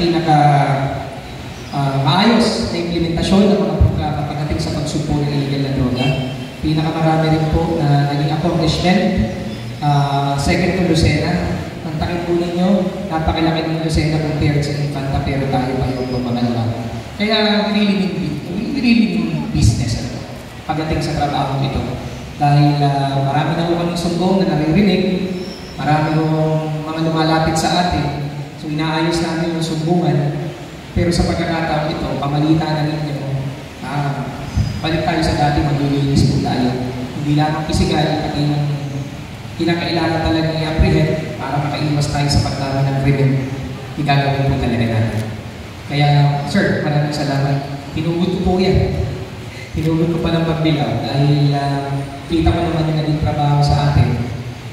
pinaka maayos na implementasyon ng mga programa pagdating sa pagsugpo ng illegal na droga. Pinakamarami rin po na naging accomplishment. Second to Lucena. Ang takip po ninyo, napakilaki ng Lucena compared sa Infanta, pero tayo pa yung pumangalawa. Kaya really business pagdating sa trabaho ito. Dahil marami na po kaming sumbong na naririnig, marami yung mga lumalapit sa atin. So inaayos namin yung sumbungan, pero sa pagkakataon ito, pamalitan na ninyo, balik tayo sa dati, maglilinis po tayo. Hindi lamang physical, pati yung kinakailangan talaga i-apprehend para makaiwas tayo sa paglaban ng krimen. Igagawin po talaga natin. Kaya, sir, maraming salamat. Tinugod ko po yan. Tinugod ko pa ng pagbilaw dahil kita ko naman yung naging trabaho sa atin.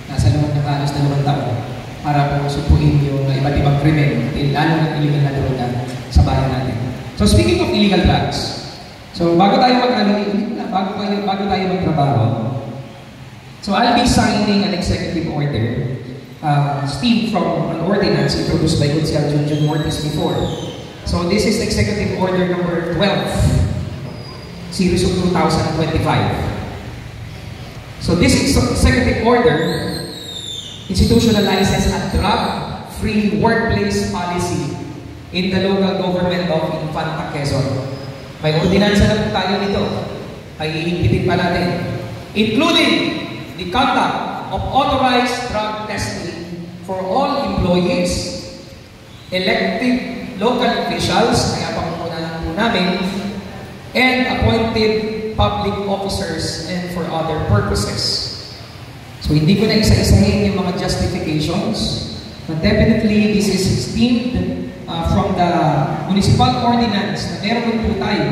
Nasa loob ng halos 2 taon para po supuin yung iba't ibang krimen, lalo ng illegal na droga sa bayan natin. So, speaking of illegal drugs, so bago tayo magtrabaho, so I'll be signing an executive order stemmed from an ordinance introduced by Consul Junjun Mortis before. So this is executive order number 12, series of 2025. So this executive order institutionalizes a drug-free workplace policy in the local government of Infanta, Quezon. May ordinansa na po tayo nito. Ay iinggitin pa natin. Including the conduct of authorized drug testing for all employees, elected local officials, kaya pangunahan po namin, and appointed public officers and for other purposes. So hindi ko na isa-isahin yung mga justifications, but definitely this is stemmed from the municipal ordinance na meron po tayo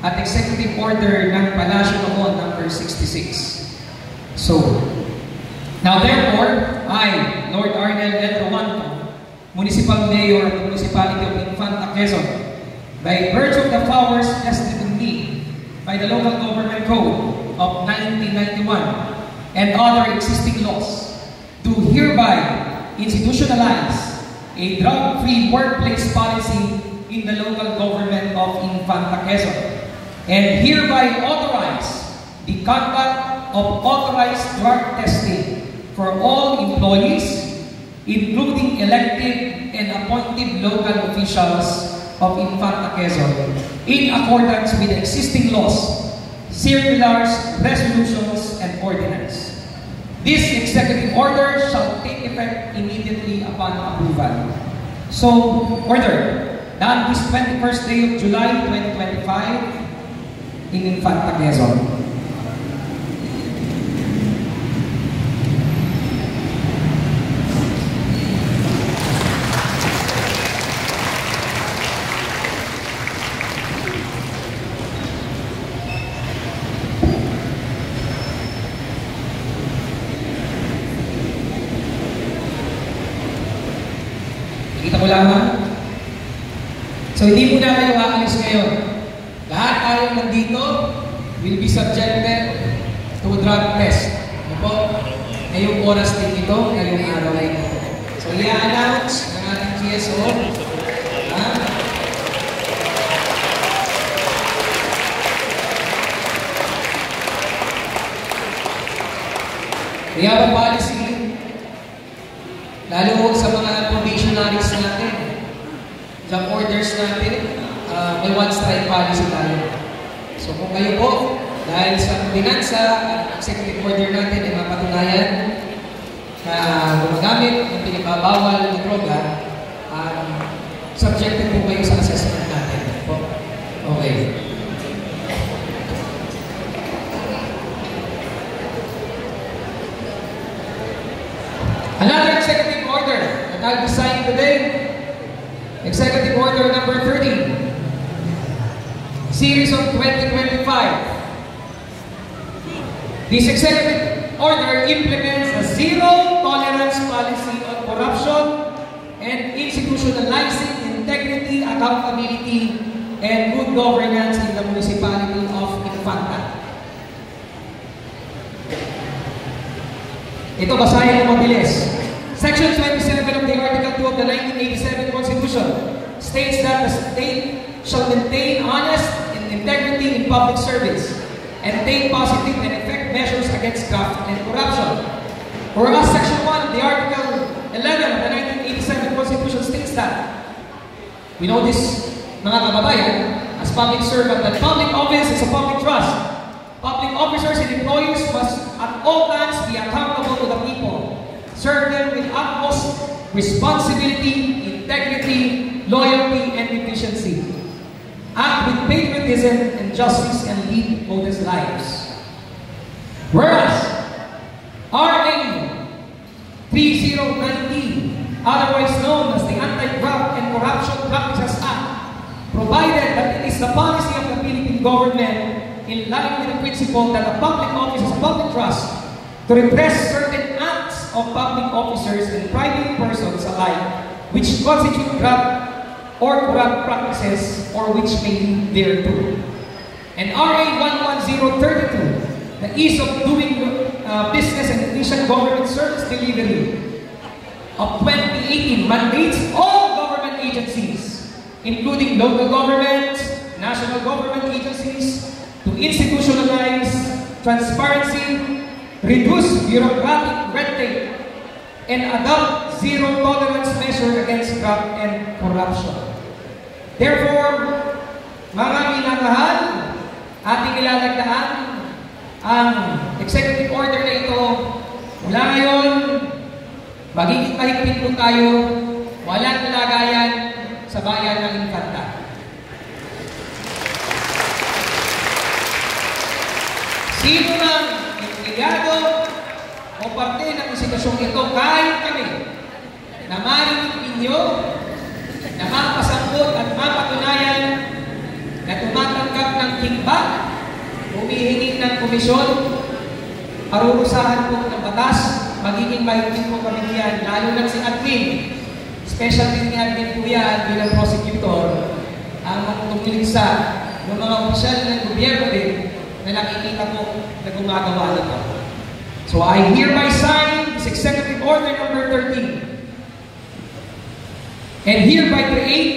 at executive order ng Palasyo noon number 66. So, now therefore, I, Lord Arnel L. Romanto, Municipal Mayor of the Municipality of Infanta, Quezon, by virtue of the powers vested in me by the Local Government Code of 1991 and other existing laws, do hereby institutionalize a drug-free workplace policy in the local government of Infanta, Quezon, and hereby authorize the conduct of authorized drug testing for all employees, including elected and appointed local officials of Infanta, Quezon, in accordance with the existing laws, circulars, resolutions, and ordinance. This executive order shall take effect immediately upon approval. So, order, that this 21st day of July 2025 in Infanta, Quezon. Kita ko lamang. So hindi po na kayo aalis ngayon. Lahat tayo nandito will be subjected to drug test. Ano po? Ngayong oras din ito, ngayong araw na ito. So i-announce ng ating GSO. We have a policy, lalo sa mga probationaries natin, job orders natin, may one-strike policy tayo. So kung kayo po, dahil sa ordinansa at executive order natin ay mapatunayan na gumagamit ng pinagbabawal na droga, subjected po kayo sa assessment natin. Okay. Another executive order that I'll be signing today, executive order number 13, series of 2025. This executive order implements a zero tolerance policy on corruption and institutionalizing integrity, accountability, and good governance in the municipality of Infanta. Ito, basahin mo mabilis. Section 27 of the Article 2 of the 1987 Constitution states that the state shall maintain honest and integrity in public service and take positive and effective measures against graft and corruption. Whereas Section 1 of the Article 11 of the 1987 Constitution states that, we know this, mga kababayan, as public servant, that public office is a public trust. Public officers and employees must at all times be accountable to the people. Serve them with utmost responsibility, integrity, loyalty, and efficiency. Act with patriotism and justice and lead modest lives. Whereas, RA 3019, otherwise known as the Anti-Graft and Corruption Practices Act, provided that it is the policy of the Philippine government, in line with the principle that a public office is a public trust, to repress certain acts of public officers and private persons alike, which constitute graft or corrupt practices, or which may lead thereto. And RA 11032, the ease of doing business and efficient government service delivery of 2018, mandates all government agencies, including local governments, national government agencies, to institutionalize transparency, reduce bureaucratic red tape, and adopt zero-tolerance measure against graft and corruption. Therefore, mga minamahal, ating ilalagdaan ang executive order na ito. Mula ngayon, magiging mahigpit po tayo, walang kalagayan sa bayan ng Infanta. Sino mang empleyado o parte ng institusyong ito, kahit kami, na marinig ninyo, na mapasambot at mapatunayan na tumatanggap ng kickback, humihingi ng komisyon, parurusahan po ng batas, magiging mahigpit po kami yan, lalo lang si admin. Special din ni admin po yan bilang prosecutor, ang tumuligsa ng mga opisyal ng gobyerno din na nakikita po na gumagawa nito. So I hereby sign this Executive Order number 13 and hereby create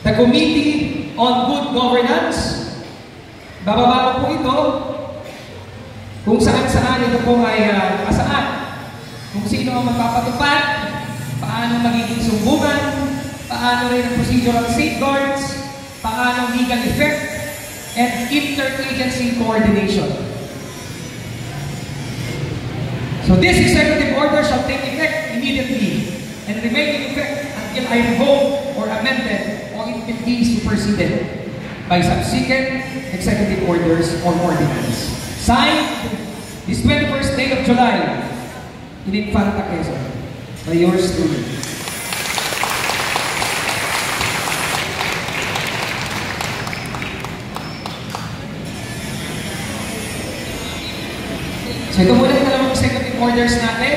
the Committee on Good Governance. Bababa ko po ito kung saan-saan ito po ay kasaan. Kung sino ang magpapatupad, paano magiging sumbungan, paano rin ang procedural safeguards, paano legal effect, and interagency coordination. So this executive order shall take effect immediately and remain in effect until I revoke or amended or it will be superseded by subsequent executive orders or ordinance. Signed this 21st day of July in Infanta, Quezon, by yours truly. So ito muna yung dalawang executive orders natin.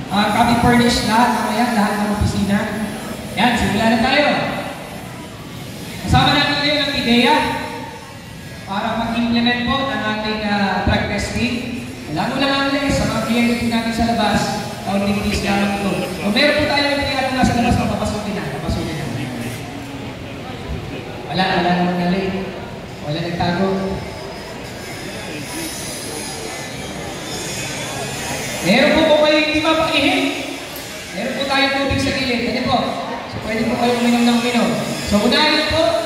Copy furnish lahat, mamaya lahat ng opisina. Yan, simula na tayo. Kasama natin ngayon ang ideya para mag-implement po ng ating drug testing. Alam mo lang natin sa mga kliyente natin sa labas, activities namin ito. Kung meron po tayo ng kliyente nasa labas, papapasukin na. Wala naman galing. Wala nagtago. Meron po kayo hindi mapaihin. Meron po tayong tubig sa gilid. Ano po? So pwede po kayo uminom ng uminom. So unahin po